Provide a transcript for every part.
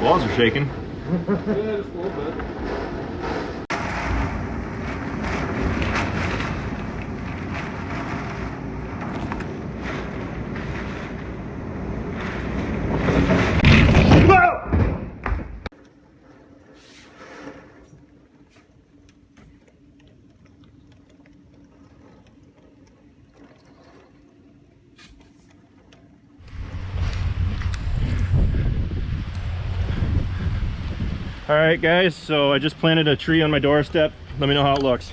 Walls are shaking. Yeah, just a little bit. All right, guys, so I just planted a tree on my doorstep. Let me know how it looks.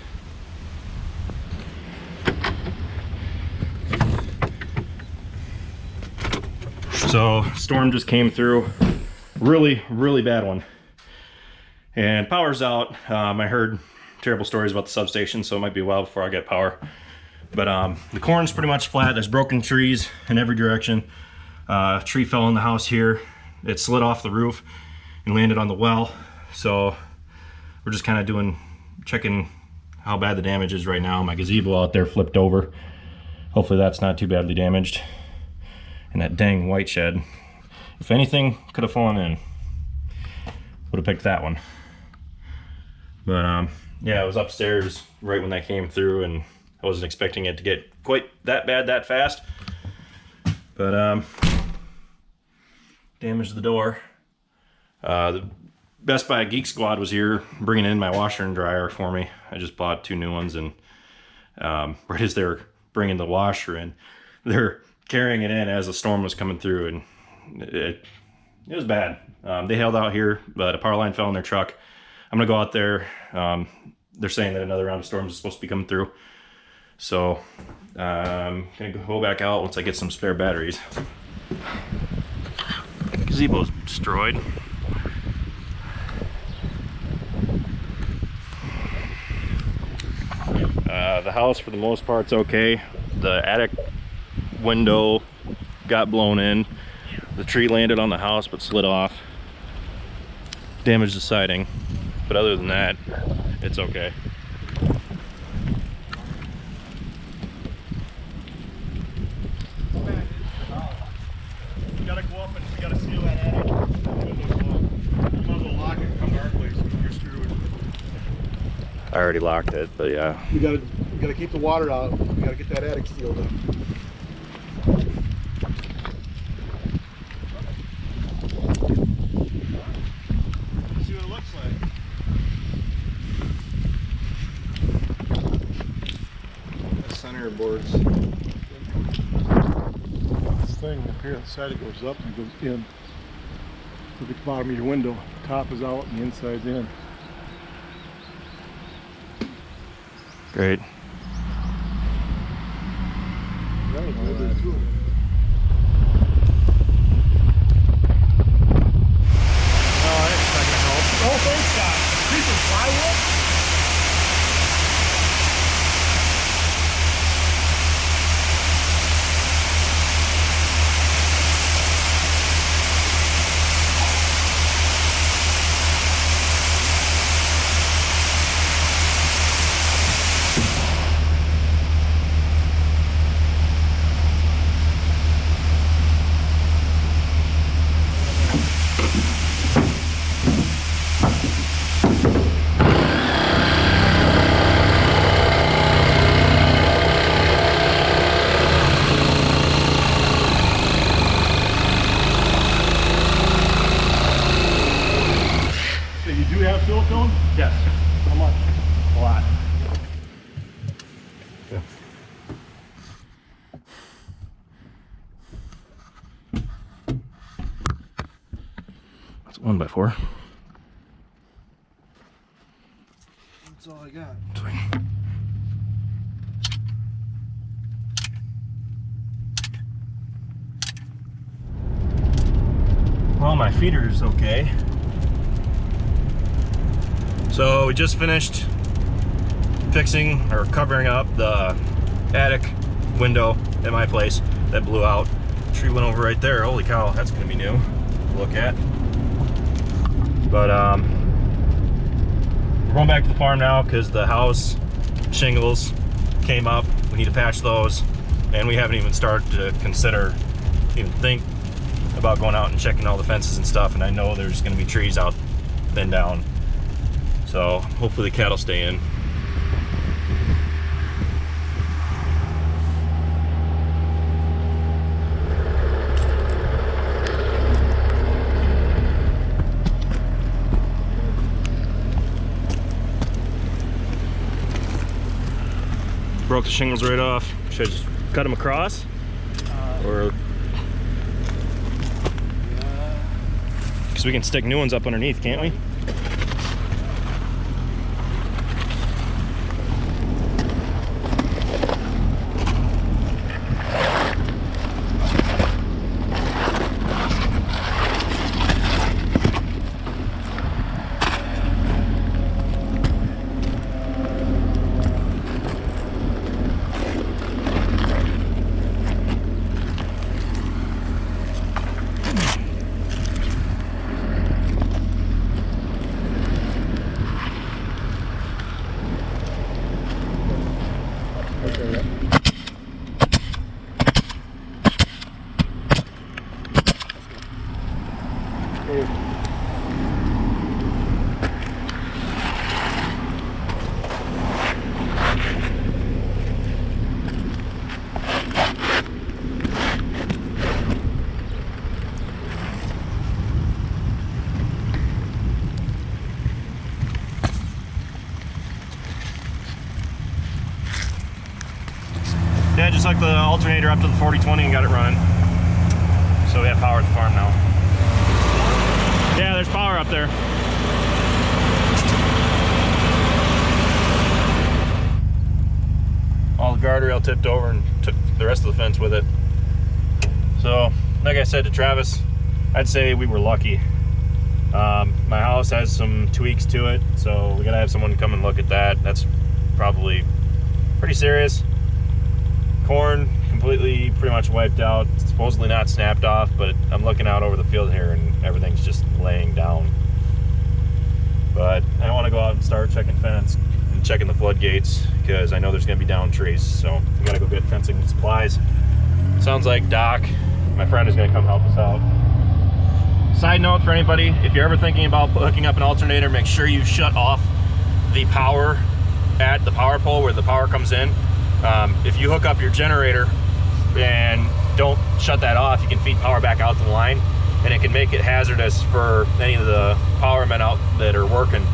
So storm just came through, really bad one, and power's out. I heard terrible stories about the substation, so it might be a while before I get power. But the corn's pretty much flat. There's broken trees in every direction. A tree fell in the house here. It slid off the roof and landed on the well. So we're just kind of checking how bad the damage is right now. My gazebo out there flipped over. Hopefully that's not too badly damaged. And that dang white shed, if anything could have fallen in, would have picked that one. But yeah, it was upstairs right when that came through, and I wasn't expecting it to get quite that bad that fast. But damaged the door. The Best Buy Geek Squad was here bringing in my washer and dryer for me. I just bought 2 new ones, and right as they're bringing the washer in, they're carrying it in as the storm was coming through, and it was bad. They held out here, but a power line fell in their truck. I'm gonna go out there. They're saying that another round of storms is supposed to be coming through, so I'm gonna go back out once I get some spare batteries. Gazebo's destroyed. The house for the most part's okay. The attic window got blown in. The tree landed on the house but slid off. Damaged the siding. But other than that, it's okay. You gotta go up and you gotta seal that attic. You might as well lock it and come to our place. You're screwed. I already locked it, but yeah. You gotta keep the water out. You gotta get that attic sealed up. See what it looks like. The center boards. This thing up here on the side, it goes up and goes in. Look at the bottom of your window. The top is out and the inside's in. Great. That was a little bit too. Oh, that's not gonna help. Oh, thanks, God. Piece of plywood? Silicone? Yes. How much? A lot. Yeah. That's 1x4. That's all I got. Sweet. Well, my feeder's okay. So we just finished fixing or covering up the attic window at my place that blew out. Tree went over right there. Holy cow, that's gonna be new to look at. But we're going back to the farm now because the house shingles came up. We need to patch those, and we haven't even started to consider, even think about going out and checking all the fences and stuff, and I know there's going to be trees out and down. So hopefully the cattle stay in. Broke the shingles right off. Should I just cut them across? Or because we can stick new ones up underneath, can't we? Yeah, just hooked the alternator up to the 4020 and got it running. So we have power at the farm now. Yeah, there's power up there. All the guardrail tipped over and took the rest of the fence with it. So, like I said to Travis, I'd say we were lucky. My house has some tweaks to it, so we gotta have someone come and look at that. That's probably pretty serious. Corn completely pretty much wiped out. It's supposedly not snapped off, but I'm looking out over the field here and everything's just laying down. But I want to go out and start checking fence and checking the floodgates because I know there's going to be down trees. So we got to go get fencing supplies. Sounds like Doc, my friend, is going to come help us out. Side note for anybody, if you're ever thinking about hooking up an alternator, make sure you shut off the power at the power pole where the power comes in. If you hook up your generator and don't shut that off, you can feed power back out to the line, and it can make it hazardous for any of the power men out that are working.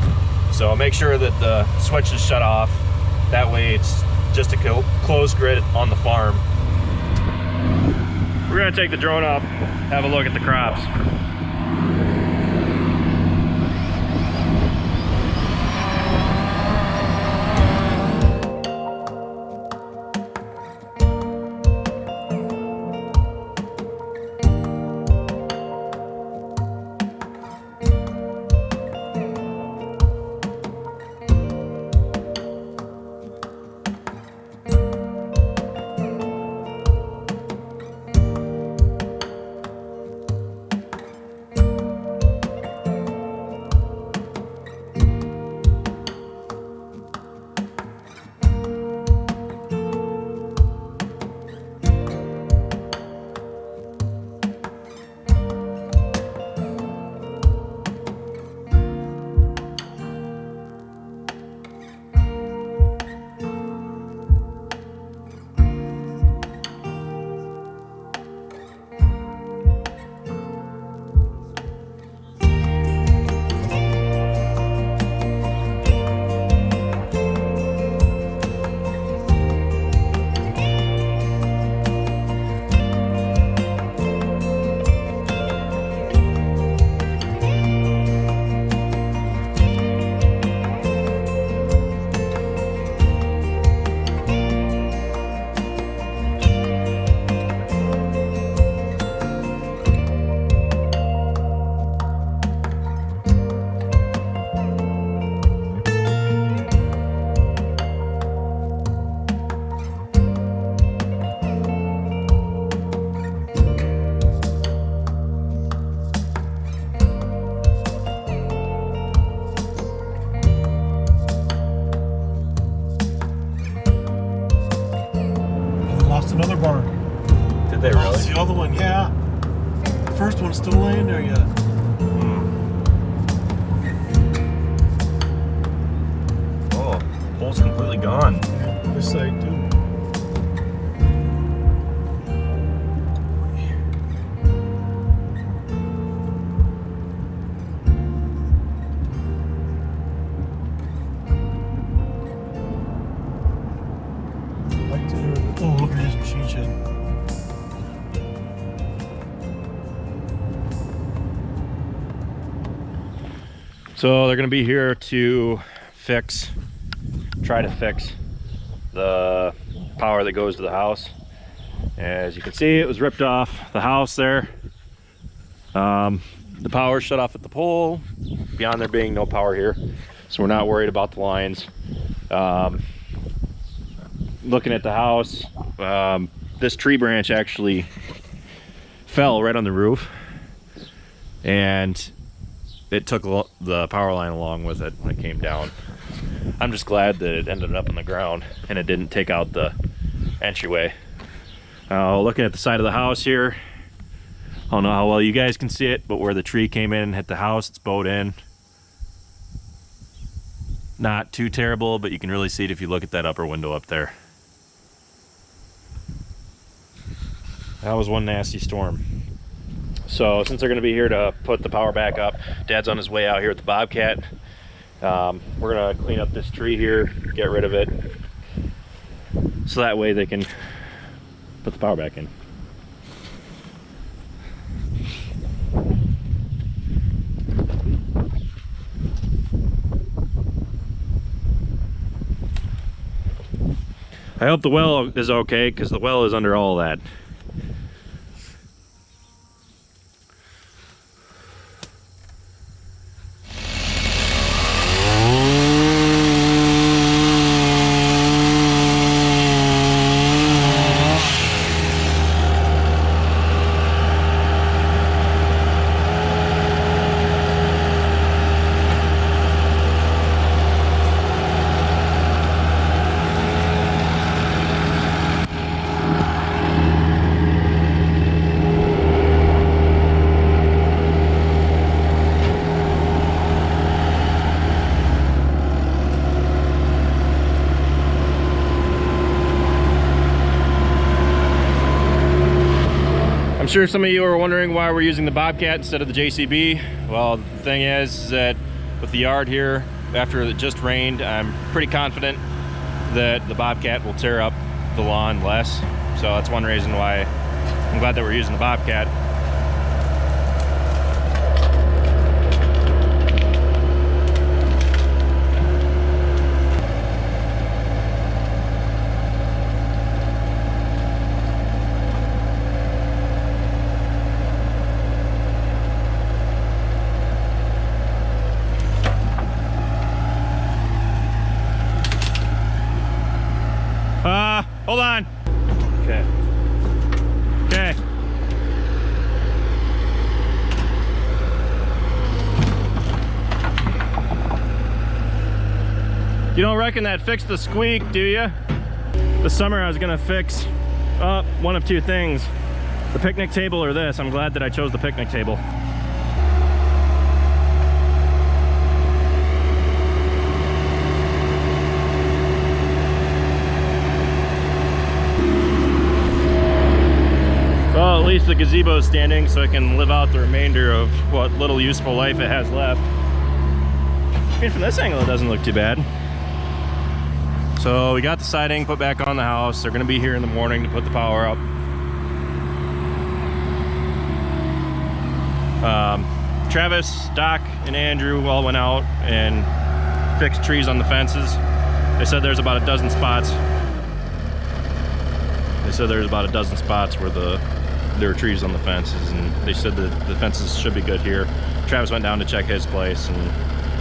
So make sure that the switch is shut off. That way it's just a closed grid on the farm. We're gonna take the drone up, have a look at the crops. Another barn. Did they really? That's the other one, yeah. first one's still laying there yet. Oh, pole's completely gone. This side too. Right there. Oh, look at his machine shed. So they're gonna be here to try to fix the power that goes to the house. As you can see, it was ripped off the house there. The power shut off at the pole, beyond there being no power here. So we're not worried about the lines. Looking at the house, this tree branch actually fell right on the roof, and it took the power line along with it when it came down. I'm just glad that it ended up on the ground and it didn't take out the entryway. Looking at the side of the house here, I don't know how well you guys can see it, but where the tree came in and hit the house, it's bowed in. Not too terrible, but you can really see it if you look at that upper window up there. That was one nasty storm. So since they're going to be here to put the power back up, Dad's on his way out here with the bobcat. We're going to clean up this tree here, get rid of it, so that way they can put the power back in. I hope the well is okay, because the well is under all that. I'm sure some of you are wondering why we're using the bobcat instead of the JCB. Well, the thing is that with the yard here, after it just rained, I'm pretty confident that the bobcat will tear up the lawn less. So that's one reason why I'm glad that we're using the bobcat. Hold on. Okay. Okay. You don't reckon that fixed the squeak, do you? This summer I was gonna fix one of two things. The picnic table or this. I'm glad that I chose the picnic table. Well, at least the gazebo is standing, so I can live out the remainder of what little useful life it has left. I mean, from this angle, it doesn't look too bad. So we got the siding put back on the house. They're going to be here in the morning to put the power up. Travis, Doc, and Andrew all went out and fixed trees on the fences. They said there's about a dozen spots. They said there's about a dozen spots where there were trees on the fences, and they said that the fences should be good here. Travis went down to check his place and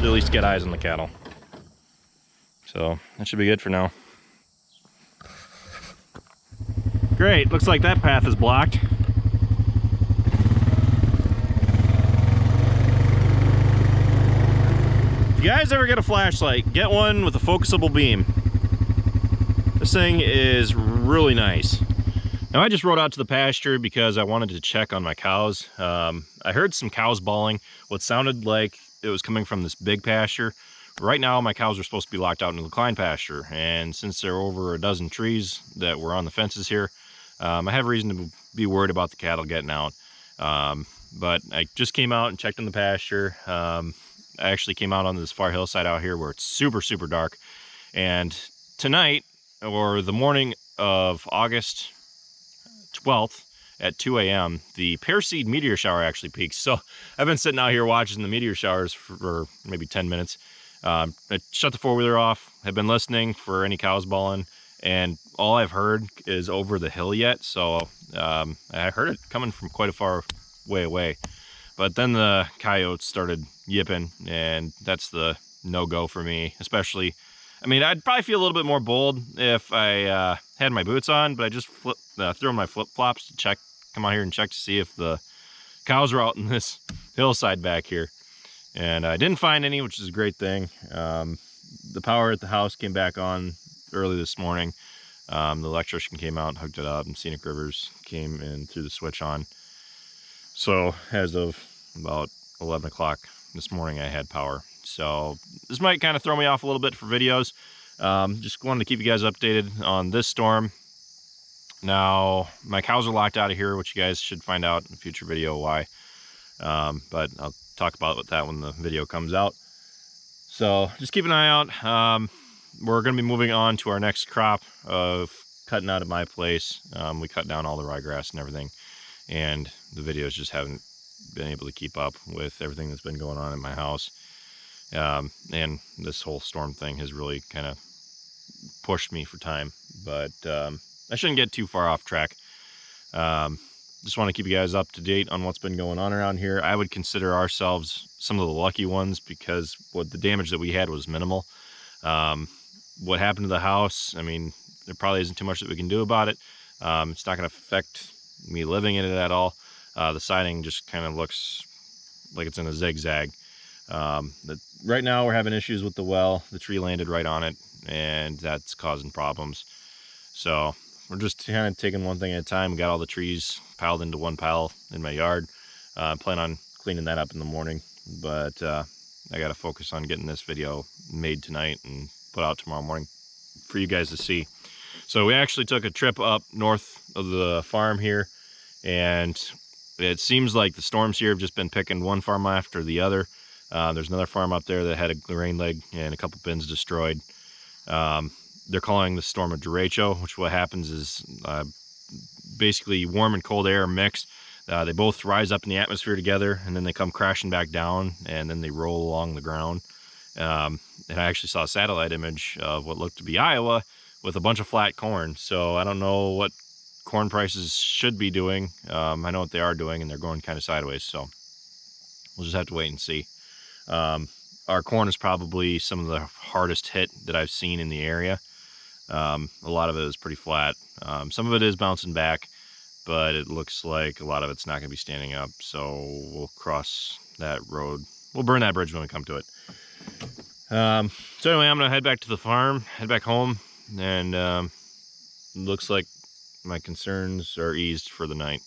at least get eyes on the cattle. So that should be good for now. Great, looks like that path is blocked. If you guys ever get a flashlight, get one with a focusable beam. This thing is really nice. Now I just rode out to the pasture because I wanted to check on my cows. I heard some cows bawling, what sounded like it was coming from this big pasture. Right now my cows are supposed to be locked out into the Klein pasture, and since there are over a dozen trees that were on the fences here, I have reason to be worried about the cattle getting out. But I just came out and checked in the pasture. I actually came out on this far hillside out here where it's super, super dark. And tonight, or the morning of August 12th at 2 a.m., the pear seed meteor shower actually peaks. So I've been sitting out here watching the meteor showers for maybe 10 minutes. I shut the four-wheeler off, have been listening for any cows bawling, and all I've heard is over the hill yet. So I heard it coming from quite a far way away. But then the coyotes started yipping, and that's the no-go for me, especially. I mean, I'd probably feel a little bit more bold if I had my boots on, but I just threw on my flip-flops to come out here and check to see if the cows were out in this hillside back here. And I didn't find any, which is a great thing. The power at the house came back on early this morning. The electrician came out and hooked it up, and Scenic Rivers came and threw the switch on. So as of about 11 o'clock this morning, I had power. So this might kind of throw me off a little bit for videos. Just wanted to keep you guys updated on this storm. Now, my cows are locked out of here, which you guys should find out in a future video why. But I'll talk about that when the video comes out. So just keep an eye out. We're going to be moving on to our next crop of cutting out at my place. We cut down all the ryegrass and everything, and the videos just haven't been able to keep up with everything that's been going on in my house. And this whole storm thing has really kind of pushed me for time, but I shouldn't get too far off track. Just want to keep you guys up to date on what's been going on around here. I would consider ourselves some of the lucky ones because the damage that we had was minimal. What happened to the house, I mean, there probably isn't too much that we can do about it. It's not going to affect me living in it at all. The siding just kind of looks like it's in a zigzag. Right now we're having issues with the well. The tree landed right on it, and that's causing problems. So we're just kind of taking one thing at a time. We got all the trees piled into one pile in my yard. I plan on cleaning that up in the morning, but I got to focus on getting this video made tonight and put out tomorrow morning for you guys to see. So we actually took a trip up north of the farm here, and it seems like the storms here have just been picking one farm after the other. There's another farm up there that had a grain leg and a couple bins destroyed. They're calling the storm a derecho, which what happens is basically warm and cold air mixed. They both rise up in the atmosphere together, and then they come crashing back down, and then they roll along the ground. And I actually saw a satellite image of what looked to be Iowa with a bunch of flat corn. So I don't know what corn prices should be doing. I know what they are doing, and they're going kind of sideways. So we'll just have to wait and see. Our corn is probably some of the hardest hit that I've seen in the area. A lot of it is pretty flat. Some of it is bouncing back, but it looks like a lot of it's not going to be standing up. So we'll cross that road. We'll burn that bridge when we come to it. So anyway, I'm going to head back to the farm, head back home, and looks like my concerns are eased for the night.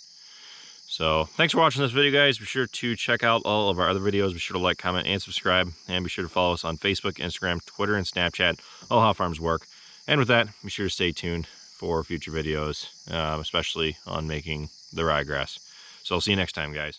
So thanks for watching this video, guys. Be sure to check out all of our other videos. Be sure to like, comment, and subscribe. And be sure to follow us on Facebook, Instagram, Twitter, and Snapchat, all how farms work. And with that, be sure to stay tuned for future videos, especially on making the ryegrass. So I'll see you next time, guys.